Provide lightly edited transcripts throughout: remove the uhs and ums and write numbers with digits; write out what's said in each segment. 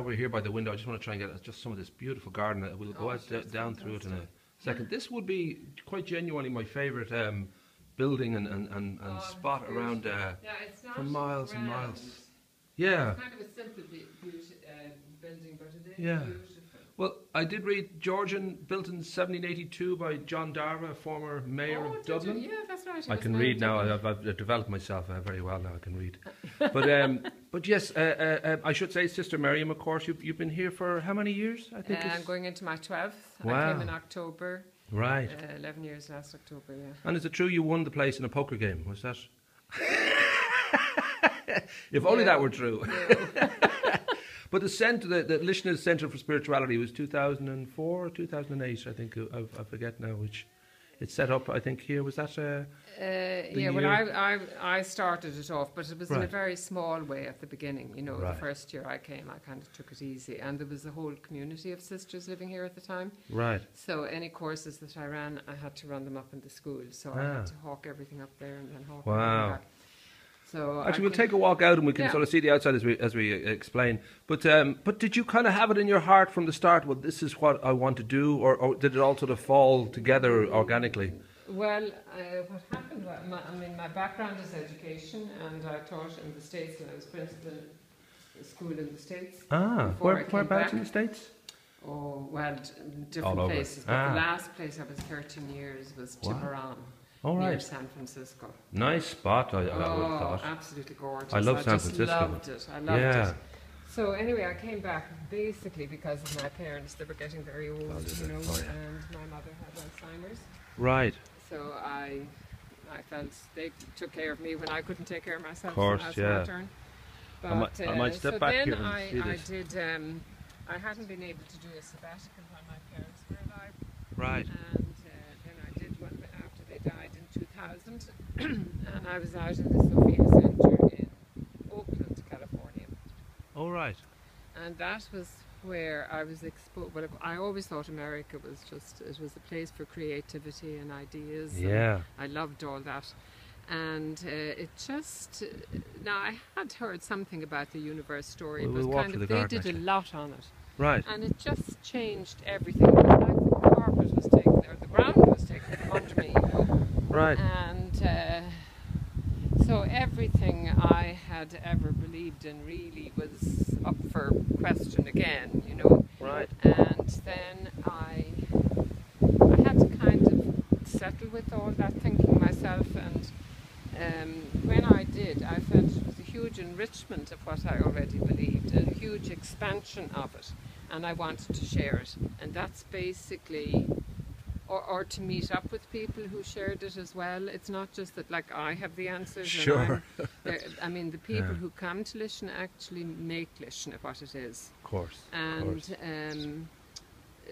we're here by the window, I just want to try and get just some of this beautiful garden. We'll go down through it in a second. This would be quite genuinely my favourite building and spot around it's not for miles and grand. miles. Yeah. It's kind of a simple building, but it is Yeah. beautiful. Well, I did read Georgian, built in 1782 by John Darva, former mayor of Dublin. Yeah, that's right. I can read now. I've developed myself very well now. I can read. But yes, I should say, Sister Miriam, of course, you've been here for how many years? I think I'm going into my 12th. Wow. I came in October. Right. 11 years last October, yeah. And is it true you won the place in a poker game? Was that? If only that were true. No. But the Luisne Centre For Spirituality was 2004 or 2008, I think. I forget now which. It's set up, I think, here. Was that yeah, well, I started it off, but it was in a very small way at the beginning. You know, the first year I came, I kind of took it easy. And there was a whole community of sisters living here at the time. Right. So any courses that I ran, I had to run them up in the school. So I had to hawk everything up there and then hawk everything back. So actually, we'll take a walk out and we can sort of see the outside as we explain. But did you kind of have it in your heart from the start? Well, this is what I want to do, or did it all sort of fall together organically? Well, what happened was, my background is education, and I taught in the States, and I was principal in school in the States. Whereabouts in the States? Oh, well, different places. But the last place I was 13 years was Tiburon. Near San Francisco. Nice spot, I would have thought. Absolutely gorgeous. I love San Francisco. I loved it. I loved it. So anyway, I came back basically because of my parents. They were getting very old, you know, and my mother had Alzheimer's. Right. So I felt they took care of me when I couldn't take care of myself. Of course, so my turn. But, I might step back here and see this. I did. I hadn't been able to do a sabbatical while my parents were alive. Right. And then I did one after they died in 2000, and I was out in the Sophia Centre in Oakland, California. Oh, right. And that was where I was exposed. Well, I always thought America was it was a place for creativity and ideas. Yeah. And I loved all that. And it just, now I had heard something about the universe story, but kind of they did a lot on it. Right. And it just changed everything. Like the carpet was taken, or the ground was taken from under me, you know. Right. And so everything I had ever believed in really was up for question again, you know. Right. And then I had to kind of settle with all that thinking myself, and when I did, I felt it was a huge enrichment of what I already believed, a huge expansion of it, and I wanted to share it. And that's basically, or to meet up with people who shared it as well. It's not just that like I have the answers. Sure. I mean, the people who come to Luisne actually make Luisne what it is. Of course. And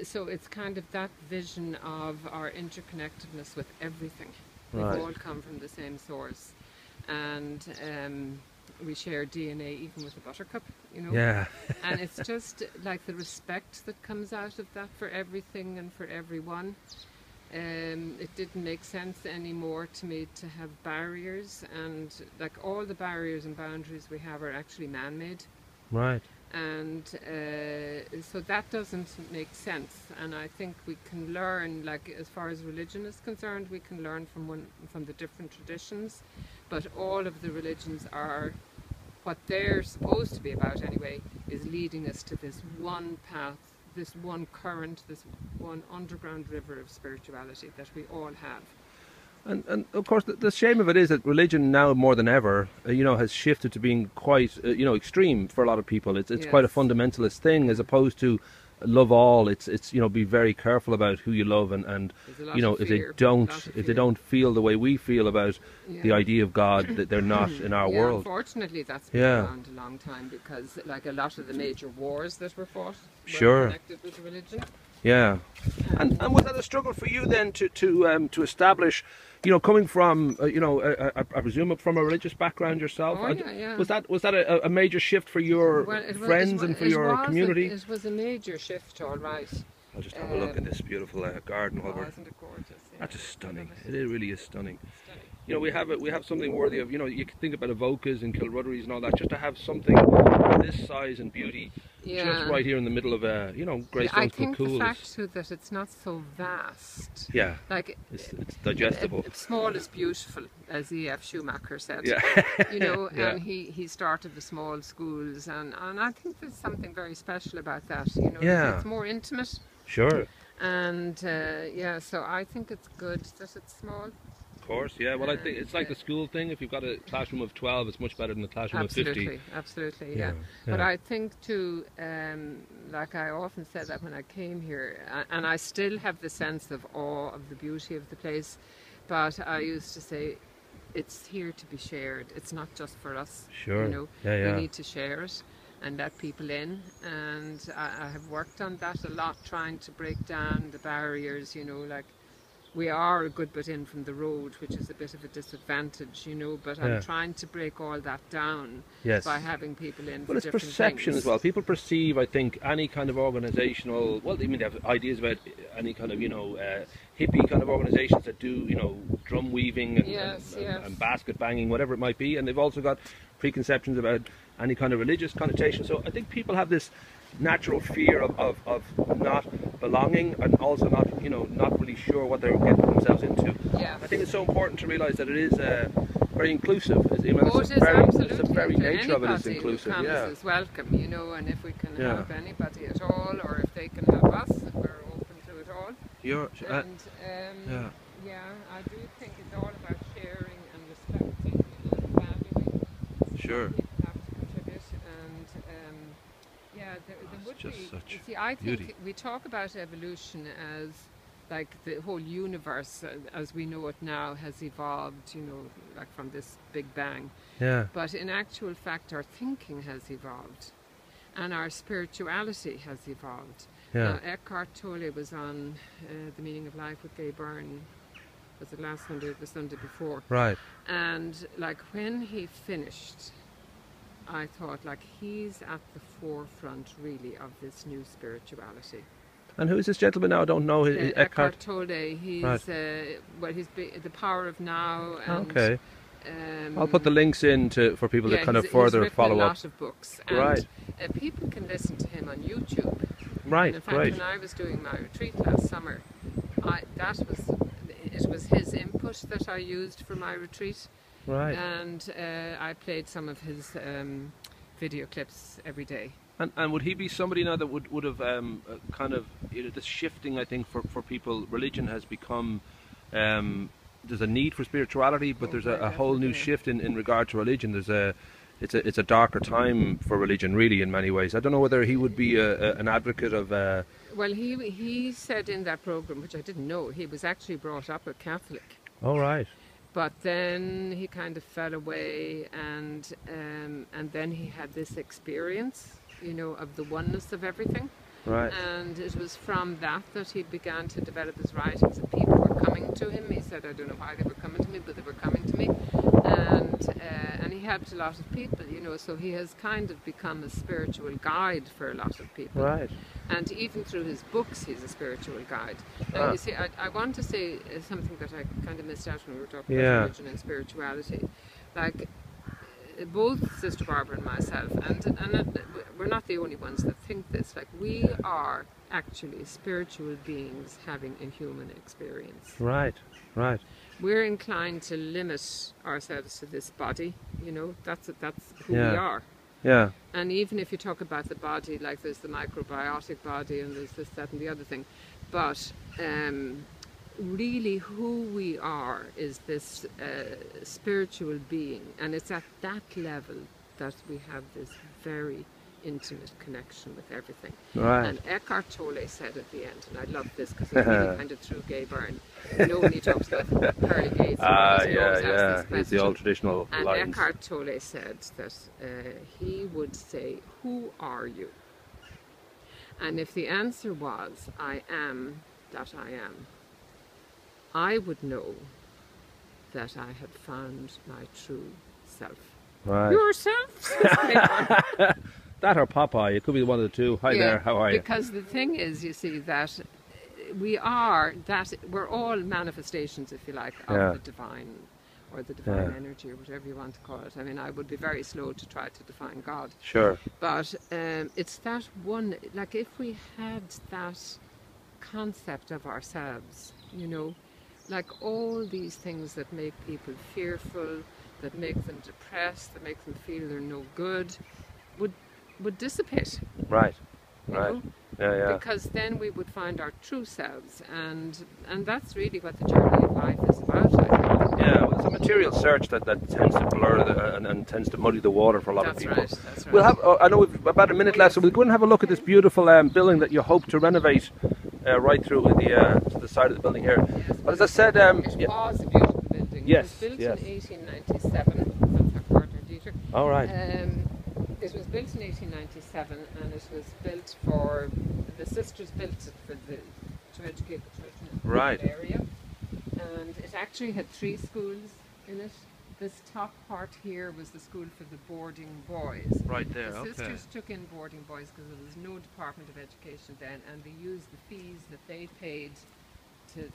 so it's kind of that vision of our interconnectedness with everything. We've all come from the same source, and we share DNA even with a buttercup, you know. Yeah. And it's just like the respect that comes out of that for everything and for everyone. It didn't make sense anymore to me to have barriers, and like all the barriers and boundaries we have are actually man-made. Right. And so that doesn't make sense, and I think we can learn, like as far as religion is concerned, we can learn from the different traditions, but all of the religions are, what they're supposed to be about anyway, is leading us to this one path, this one current, this one underground river of spirituality that we all have. And of course, the shame of it is that religion now more than ever, has shifted to being quite, extreme for a lot of people. It's quite a fundamentalist thing, as opposed to love all. It's be very careful about who you love, and if they don't feel the way we feel about the idea of God, that they're not in our world. Unfortunately, that's been around a long time, because like a lot of the major wars that were fought were connected with religion. Yeah, and was that a struggle for you then to establish, coming from, I presume from a religious background yourself? Oh, yeah. Was that a major shift for your friends and for your community? It was a major shift, all right. I'll just have a look at this beautiful garden. Isn't it gorgeous? Yeah. That's just stunning. It really is stunning. you know, we have something worthy of, you know, you can think about Evocas and Kilrudderys and all that, just to have something of this size and beauty just right here in the middle of, you know, Greystones, I think Kilcoole. the fact too that it's not so vast. Yeah, like it's digestible. Small is beautiful, as E.F. Schumacher said. Yeah. You know, Yeah. and he started the small schools, and I think there's something very special about that. You know, Yeah. it's more intimate. Sure. And yeah, so I think it's good that it's small. Of course, yeah. Well, I think it's like the school thing. If you've got a classroom of 12, it's much better than a classroom of 50. Absolutely, yeah. But I think too, like I often said that when I came here, and I still have the sense of awe of the beauty of the place, but I used to say, it's here to be shared. It's not just for us. Sure. You know, Yeah. we need to share it and let people in. And I have worked on that a lot, trying to break down the barriers, you know, like, we are a good bit in from the road, which is a bit of a disadvantage, you know, but I'm trying to break all that down by having people in for different things. Well, it's perception as well. People perceive, I think, any kind of organisational, well, they have ideas about any kind of, you know, hippie kind of organisations that do, you know, drum weaving and basket banging, whatever it might be, and they've also got preconceptions about any kind of religious connotation. So I think people have this natural fear of not belonging, and also not, you know, not really sure what they're getting themselves into. Yeah. I think it's so important to realise that it is very inclusive. It's the very nature of it is inclusive. Who comes is welcome, you know, and if we can help anybody at all, or if they can help us, we're open to it all. I do think it's all about sharing and respecting and valuing. Sure. People have to contribute, and there would be. You see, I think we talk about evolution as like the whole universe as we know it now has evolved, you know, like from this big bang. Yeah. But in actual fact, our thinking has evolved, and our spirituality has evolved. Yeah. Now, Eckhart Tolle was on The Meaning of Life with Gay Byrne. Was it last Sunday or the Sunday before? Right. And like when he finished, I thought, like, he's at the forefront really of this new spirituality. And who is this gentleman now? I don't know. Eckhart Tolle. He's he's The Power of Now. And, okay. I'll put the links in for people to kind of further follow up. He's written a lot of books, and people can listen to him on YouTube. Right. And in fact, when I was doing my retreat last summer, it was his input that I used for my retreat. Right. And I played some of his video clips every day. And would he be somebody now that would have kind of, you know, this shifting, I think, for people, religion has become, there's a need for spirituality, but there's a whole new shift in regard to religion. It's a darker time for religion, really, in many ways. I don't know whether he would be an advocate of... Well, he said in that program, which I didn't know, he was actually brought up a Catholic. Oh, right. But then he kind of fell away, and then he had this experience, you know, of the oneness of everything. Right. And it was from that he began to develop his writings, and people were coming to him. He said, I don't know why they were coming to me, but they were coming to me. And he helped a lot of people, you know, so he has kind of become a spiritual guide for a lot of people. Right. And even through his books, he's a spiritual guide. Now, you see, I want to say something that I kind of missed out when we were talking about religion and spirituality. Like, both Sister Barbara and myself, and we're not the only ones that think this, like, we are actually spiritual beings having a human experience. Right, right. We're inclined to limit ourselves to this body, you know, that's who we are. Yeah. And even if you talk about the body, like there's the microbiotic body and there's this, that and the other thing, but really who we are is this spiritual being, and it's at that level that we have this very intimate connection with everything. Right. And Eckhart Tolle said at the end, and I love this because he really kind of threw Gay Byrne, you know, when he talks about pearly gates, it's the old traditional and lines. Eckhart Tolle said that he would say, who are you? And if the answer was, I am that I am, I would know that I had found my true self. Right. Yourself? That or Popeye, it could be one of the two. Hi there, how are you? Because the thing is, you see, that we're all manifestations, if you like, of the divine, or the divine energy, or whatever you want to call it. I mean, I would be very slow to try to define God. Sure. But it's that one, like if we had that concept of ourselves, you know, like all these things that make people fearful, that make them depressed, that make them feel they're no good, would dissipate. Right. You Right. know? Yeah. Because then we would find our true selves, and that's really what the journey of life is about, I think. Yeah, well, it's a material search that tends to blur and tends to muddy the water for a lot of people. That's right. We'll have. I know we've about a minute left, so we'll go and have a look at this beautiful building that you hope to renovate right through to the side of the building here. Yes, but as I said, it was a beautiful building. Yes, it was built yes. in 1897. That's our partner Dietrich. All right. It was built in 1897, and it was built for the sisters built it to educate the children in the area. And it actually had 3 schools in it. This top part here was the school for the boarding boys. Right there. The okay. sisters took in boarding boys because there was no Department of Education then, and they used the fees that they paid to.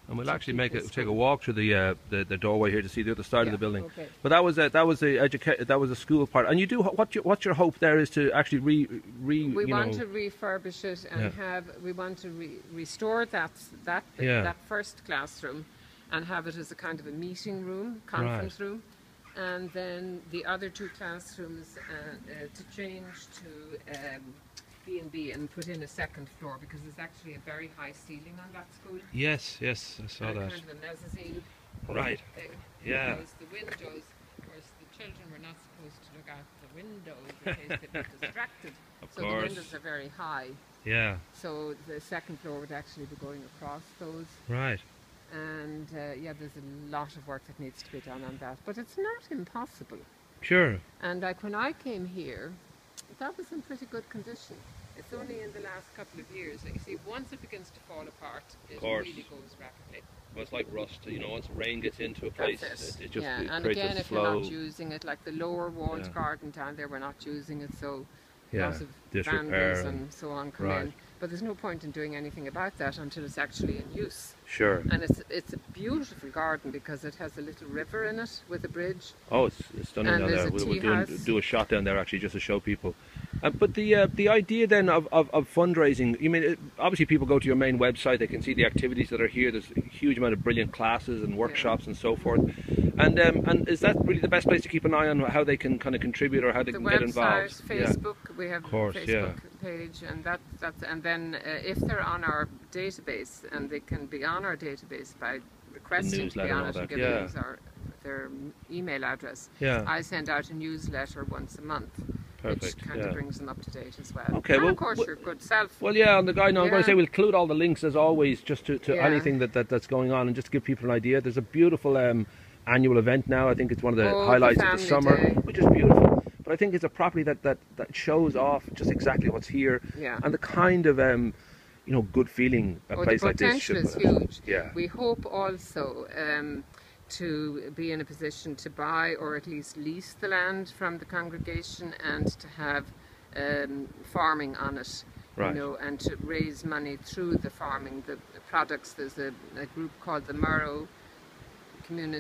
And we'll actually take a walk through the doorway here to see the other side of the building. Okay. But that was a school part. And you do what's your hope there is to actually we want to refurbish it and we want to restore that first classroom and have it as a kind of a meeting room, conference room, and then the other 2 classrooms to change to B&B and put in a 2nd floor, because there's actually a very high ceiling on that school. Yes, I saw that. Kind of a mezzanine thing. Yeah. Because the windows, of course, the children were not supposed to look out the windows in case they got distracted. So the windows are very high. Yeah. So the 2nd floor would actually be going across those. Right. And there's a lot of work that needs to be done on that, but it's not impossible. Sure. And like when I came here, that was in pretty good condition. It's only in the last couple of years. Like you see, once it begins to fall apart, it really goes rapidly. Well, it's like rust. Once rain gets into a place, it just and creates again, a if slow. you're not using it, like the lower walled garden down there, we're not using it, so lots of vandals and so on come in. But there's no point in doing anything about that until it's actually in use. Sure. And it's a beautiful garden because it has a little river in it with a bridge. Oh, it's stunning down there. We'll do a shot down there actually just to show people. But the idea then of fundraising, obviously people go to your main website, they can see the activities that are here. There's a huge amount of brilliant classes and workshops and so forth. And is that really the best place to keep an eye on how they can kind of contribute or how they can get involved? The website, Facebook, we have a Facebook page, and and then if they're on our database, and they can be on our database by requesting to be on it and giving us their email address. I send out a newsletter once a month. Which kind of brings them up to date as well. Okay, and of course your good self. Well, on the guide now, I'm going to say we'll include all the links as always, just to anything that's going on, and just to give people an idea. There's a beautiful annual event now. I think it's one of the highlights of the summer, which is beautiful. But I think it's a property that shows off just exactly what's here and the kind of good feeling a place like this should. The potential is huge. Yeah. We hope also to be in a position to buy or at least lease the land from the congregation and to have farming on it, and to raise money through the farming, the products. There's a group called the Murrow Community